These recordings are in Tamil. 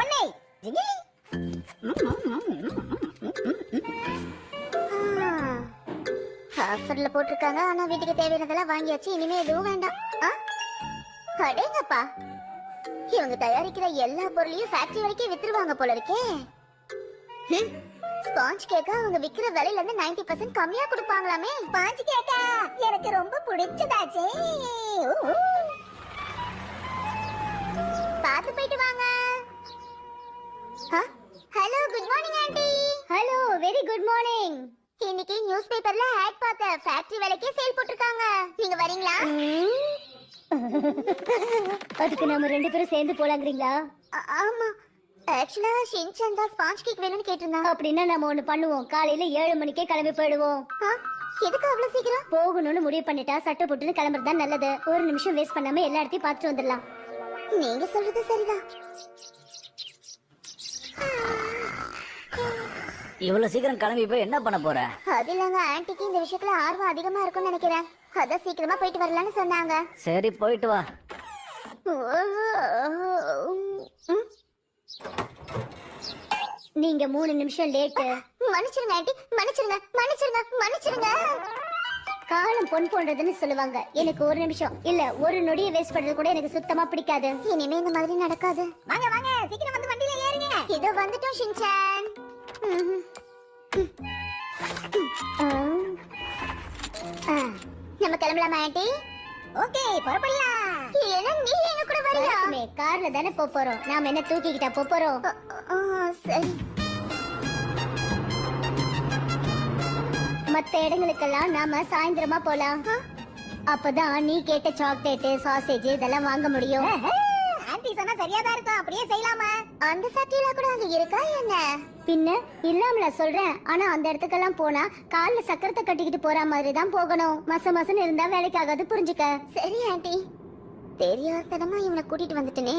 ஒண்ணே ஆஃபர்ல போட்டிருக்காங்க. ஆனா வீட்டுக்கு தேவையானதெல்லாம் வாங்கியாச்சு. இனிமே எதுவும் வேண்டாம். அடேங்கப்பா, இவங்க தயாரிக்கிற எல்லா பொருளையும் ஃபேக்டரி வரைக்கும் வித்துருவாங்க போல இருக்கே. ஸ்பாஞ்ச் கேக்கா அவங்க விக்கிற விலையில இருந்து 90% கம்மியா கொடுப்பாங்களாமே. ஸ்பாஞ்ச் கேக்கா எனக்கு ரொம்ப பிடிச்சதாச்சே. பாத்து போயிட்டு வாங்க. Hello, good morning aunty. Hello, very good morning. இன்னைக்கு நியூஸ் பேப்பர்ல ஆட் பார்த்தேன். ஃபேக்டரி விலைக்கே சேல் போட்டிருக்காங்க. நீங்க வரீங்களா? அதுக்கு நாம ரெண்டு பேரும் சேர்ந்து போலாங்கிறீங்களா? ஆமா, ஆக்சுவலா ஷின்சான் தான் ஸ்பாஞ்ச் கேக் வேணும்னு கேட்டிருந்தாங்க. அப்படின்னா நம்ம ஒண்ணு பண்ணுவோம். காலையில 7 மணிக்கே கிளம்பி போயிடுவோம். எதுக்கு அவ்வளவு சீக்கிரம்? போகணும்னு முடிவு பண்ணிட்டா சட்டை போட்டுன்னு கிளம்புறது தான் நல்லது. ஒரு நிமிஷம் வேஸ்ட் பண்ணாம எல்லா இடத்தையும் பார்த்துட்டு வந்துடலாம். நீங்க சொல்றது சரிதான். இவ்வளவு சீக்கிரம் கிளம்பி போய் என்ன பண்ண போற? அது இல்லங்க, ஆன்ட்டிக்கு இந்த விஷயத்துல ஆர்வம் அதிகமா இருக்கும்னு நினைக்கிறேன். அதான் சீக்கிரமா போயிட்டு வரலாம்னு சொன்னாங்க. சரி, போயிட்டு வா. நீங்க 3 நிமிஷம் லேட்டு. மன்னிச்சிருங்க ஆன்ட்டி, மன்னிச்சிருங்க மன்னிச்சிருங்க மன்னிச்சிருங்க. காலம் பொன் போன்றதுன்னு சொல்லுவாங்க. எனக்கு ஒரு நிமிஷம் இல்ல ஒரு நொடியை வேஸ்ட் பண்றது கூட எனக்கு சுத்தமா பிடிக்காது. இனிமே இந்த மாதிரி நடக்காது. வாங்க வாங்க, சீக்கிரம் வந்து வண்டியில ஏறுங்க. இதோ வந்துட்டோம் ஷின்சான். நம்ம கிளம்பலாமா ஆன்ட்டி? ஓகே, புறப்படலாம். இல்லைன்னா நீ எங்க கூட வரியா? கார்ல தானே போறோம். நாம என்ன தூக்கிக்கிட்டா போறோம்? சரி. மத்த இடங்களுக்கெல்லாம் நாம சாயந்தரமா போலாம். அப்பதான் நீ கேட்ட சாக்லேட், சாசேஜ் இதெல்லாம் வாங்க முடியும். ஆன்ட்டி சொன்னா சரியாதான் இருக்கும். அப்படியே செய்யலாமா? அந்த ஃபேக்டரியில கூட அங்க இருக்கா என்ன? பின்ன இல்லாமல சொல்றேன். ஆனா அந்த இடத்துக்கெல்லாம் போனா கால்ல சக்கரத்தை கட்டிக்கிட்டு போற மாதிரி தான் போகணும். மசம் இருந்தா வேலைக்கு ஆகாது, புரிஞ்சுக்க. சரி ஆன்ட்டி. தெரியாதனமா இவனை கூட்டிட்டு வந்துட்டனே.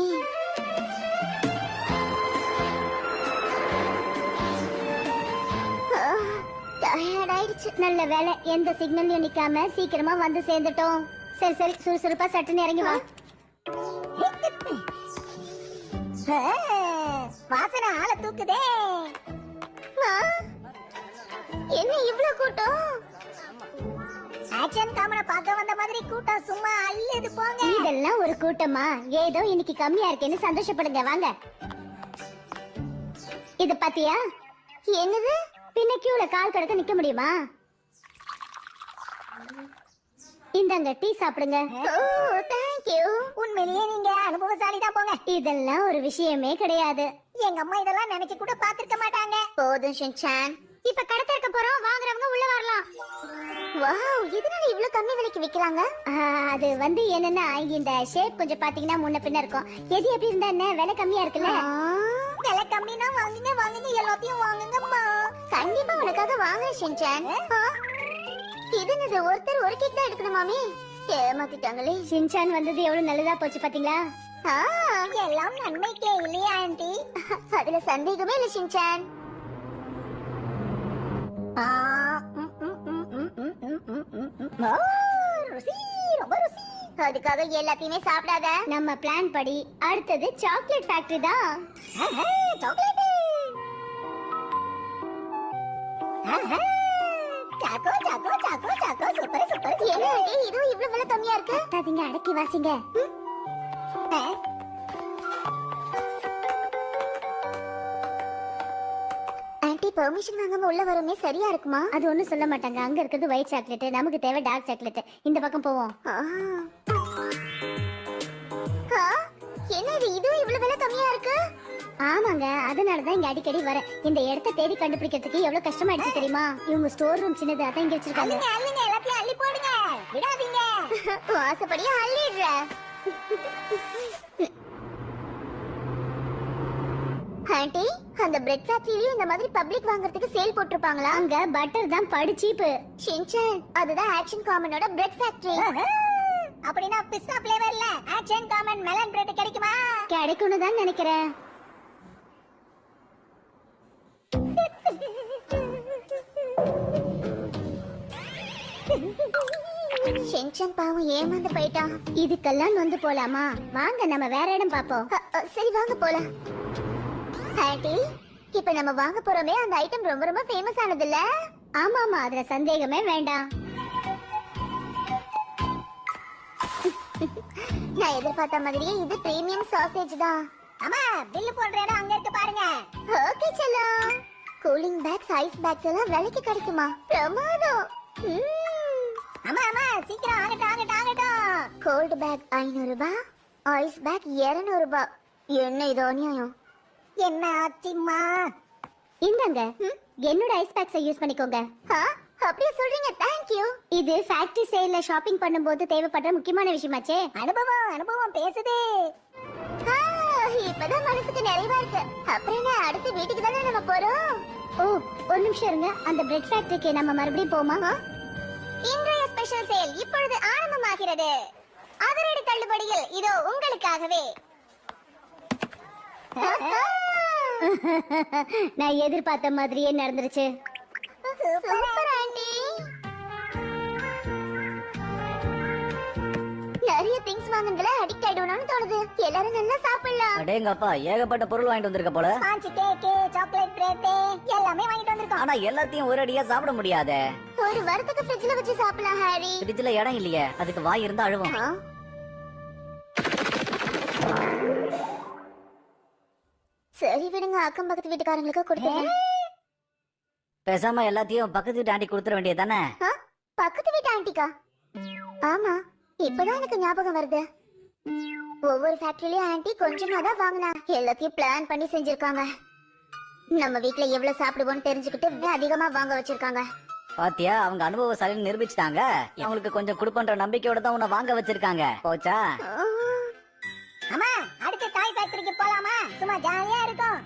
டயர்ட் ஆயிடுச்சு. நல்ல வேலை, எந்த சிக்னல்லையும் நிக்காம சீக்கிரமா வந்து சேர்ந்துட்டோம். சரி சரி, சுறுசுறுப்பா சட்டுன்னு இறங்கி வா. வாசனை ஆள தூக்குதே. என்ன இவ்ளோ கூட்டம்? ஆக்ஷன் காமனை பார்க்க வந்த மாதிரி கூட்டம் சும்மா அள்ளுது போங்க. இதெல்லாம் ஒரு கூட்டமா? ஏதோ இன்னைக்கு கம்மியா இருக்கேன்னு சந்தோஷப்படுங்க. வாங்க. இது பாத்தியா? என்னது? பின்ன கியூல கால் கடக்க நிக்க முடியுமா? இந்தாங்க, டீ சாப்பிடுங்க. Thank you. உண்மையிலேயே நீங்க அனுபவசாலி தான் போங்க. இதெல்லாம் ஒரு விஷயமே கிடையாது. எங்க அம்மா இதெல்லாம் நினைச்சு கூட பாத்துருக்க மாட்டாங்க. போதும் ஷின்சான். இப்ப கடை திறக்க போறோம். வாங்குறவங்க உள்ள வரலாம். வாவ், இதனால இவ்ளோ கம்மி விலைக்கு விக்கிறாங்க? அது வந்து என்னன்னா, இந்த ஷேப் கொஞ்சம் பாத்தீங்கன்னா முன்ன பின்ன இருக்கும். எது எப்படி இருந்தா என்ன, விலை கம்மியா இருக்குல்ல. விலை கம்மினா வாங்குங்க வாங்குங்க, எல்லாத்தையும் வாங்குங்கம்மா. கண்டிப்பா உனக்காக வாங்குறேன் ஷின்சான். இது என்னது, ஒருத்தர் ஒரு கேக் தான் எடுக்கணுமாமே? ஏமாத்திட்டாங்களே. ஷின்சான் வந்தது எவ்வளவு நல்லதா போச்சு பாத்தீங்களா? எல்லாம் நன்மைக்கே இல்லையா ஆண்டி? அதுல சந்தேகமே இல்ல ஷின்சான். ருசி, ரொம்ப ருசி. அதுக்காக எல்லாத்தையுமே சாப்பிடாத. நம்ம பிளான் படி அடுத்தது சாக்லேட் ஃபேக்டரி தான். Chocolate. Choco choco choco choco, super super. என்ன இது இவ்ளோ விலை கம்மியா இருக்கு? கத்தாதீங்க, அடக்கி வாசிங்க. ஆன்ட்டி, பெர்மிஷன் வாங்காம உள்ள வரமே சரியா இருக்குமா? அது ஒண்ணும் சொல்ல மாட்டாங்க. அங்க இருக்கிறது ஒயிட் சாக்லேட், நமக்கு தேவை டார்க் சாக்லேட். இந்த பக்கம் போவோம். என்ன இது இவ்ளோ விலை கம்மியா இருக்கு? ஆமாங்க, அதனாலதான் இங்க அடிக்கடி வர. இந்த இடத்தை தேடி கண்டுபிடிக்கிறதுக்கு எவ்வளவு கஷ்டமாயிடுச்சு தெரியுமா? இவங்க ஸ்டோர் ரூம் சின்னது, அதான் இங்க வச்சிருக்காங்க. அள்ளுங்க, எல்லாத்தையும் அள்ளி போடுங்க, விடாதீங்க. வாசப்படியா அள்ளிடுற. ஆன்ட்டி, அந்த பிரெட் ஃபேக்டரியில இந்த மாதிரி பப்ளிக் வாங்குறதுக்கு சேல் போட்டுருப்பாங்களா? அங்க பட்டர் தான் படு சீப்பு. ஷின்சான், அதுதான் ஆக்ஷன் காமனோட பிரெட் ஃபேக்டரி. அப்படின்னா பிஸ்தா ஃப்ளேவர்ல ஆக்ஷன் காமன் மெலன் பிரெட் கிடைக்குமா? கிடைக்கும்னு தான் நினைக்கிறேன். ஷின்சான் பாவம் ஏமாந்து போயிட்டான். இதுக்கெல்லாம் வந்து போலாமா? வாங்க நம்ம வேற இடம் பாப்போம். சரி வாங்க போலாம். ஆண்டி இப்ப நம்ம வாங்க போறோமே அந்த ஐட்டம் ரொம்ப ரொம்ப ஃபேமஸ் ஆனது இல்ல? ஆமா ஆமா, அதுல சந்தேகமே வேண்டாம். நான் எதிர்பார்த்த மாதிரியே இது பிரீமியம் சாசேஜ் தான். அம்மா பில்லு போடுற இடம் அங்க இருக்கு பாருங்க. ஓகே செல்லம். கூலிங் பேக்ஸ் ஐஸ் பேக்ஸ் எல்லாம் விலைக்கு கிடைக்குமா? பிரமாதம். அம்மா அம்மா சீக்கிரம் ஆகட்டும். கோல்ட் பேக் 500 ரூபாய், ஐஸ் பேக் 200 ரூபாய். என்ன இது அநியாயம்? என்ன ஆச்சும்மா? இந்தாங்க, என்னோட ஐஸ் பேக்ஸை யூஸ் பண்ணிக்கோங்க. ஆ, அப்படியே சொல்றீங்க. Thank you. இது ஃபேக்டரி சேல்ல ஷாப்பிங் பண்ணும்போது தேவைப்படுற முக்கியமான விஷயமாச்சே. அனுபவம் பேசுது. இப்பதான் மனசுக்கு நிறைவா இருக்கு. அப்புறம் என்ன, அடுத்து வீட்டுக்கு தானே நம்ம போறோம். ஓ, ஒரு நிமிஷம் இருங்க. அந்த பிரெட் ஃபேக்டரிக்கு நம்ம மறுபடியும் போமா? இன்றைய ஸ்பெஷல் சேல் இப்பொழுது ஆரம்பமாகிறது. அதிரடி தள்ளுபடியில் இதோ உங்களுக்காகவே. நான் எதிர்பார்த்த மாதிரியே நடந்துருச்சு. Super aunty. நிறைய திங்ஸ் வாங்குனதுல அடிக்ட் ஆயிடுவோம்னு தோணுது. எல்லாரும் நல்லா சாப்பிடலாம். அடேங்கப்பா, ஏகப்பட்ட பொருள் வாங்கிட்டு வந்திருக்க போல. ஸ்பாஞ்ச் கேக், சாக்லேட் பிரெட் எல்லாமே வாங்கிட்டு வந்திருக்கோம். ஆனா எல்லாத்தையும் ஒரு அடியா சாப்பிட முடியாதே. ஒரு வாரத்துக்கு ஃப்ரிட்ஜ்ல வச்சு சாப்பிடலாம் ஹாரி. ஃப்ரிட்ஜ்ல இடம் இல்லையே, அதுக்கு வாய் இருந்தா அழுவும். ஆ? சரி விடுங்க, அக்கம் பக்கத்து வீட்டுக்காரங்களுக்கு கொடுத்துருங்க. பேசாம எல்லாத்தையும் பக்கத்து வீட்டு ஆண்டி கொடுத்துட வேண்டியதானே? ஆ? பக்கத்து வீட்டு ஆண்டிக்கா? ஆமா, இப்பதான் எனக்கு ஞாபகம் வருது. ஒவ்வொரு ஃபேக்டரிலயும் ஆண்டி கொஞ்சமா தான் வாங்கினா, எல்லாத்தையும் பிளான் பண்ணி செஞ்சிருக்காங்க. நம்ம வீட்ல எவ்வளவு சாப்பிடுவோம்னு தெரிஞ்சுக்கிட்டு அதிகமா வாங்க வச்சிருக்காங்க. பாத்தியா, அவங்க அனுபவசாலின்னு நிரூபிச்சுட்டாங்க. அவங்களுக்கு கொஞ்சம் கொடுப்பன்ற நம்பிக்கையோட தான் உன்னை வாங்க வச்சிருக்காங்க. போச்சா? அம்மா அடுத்து டாய் ஃபேக்டரிக்கு போலாமா? சும்மா ஜாலியா இருக்கும்.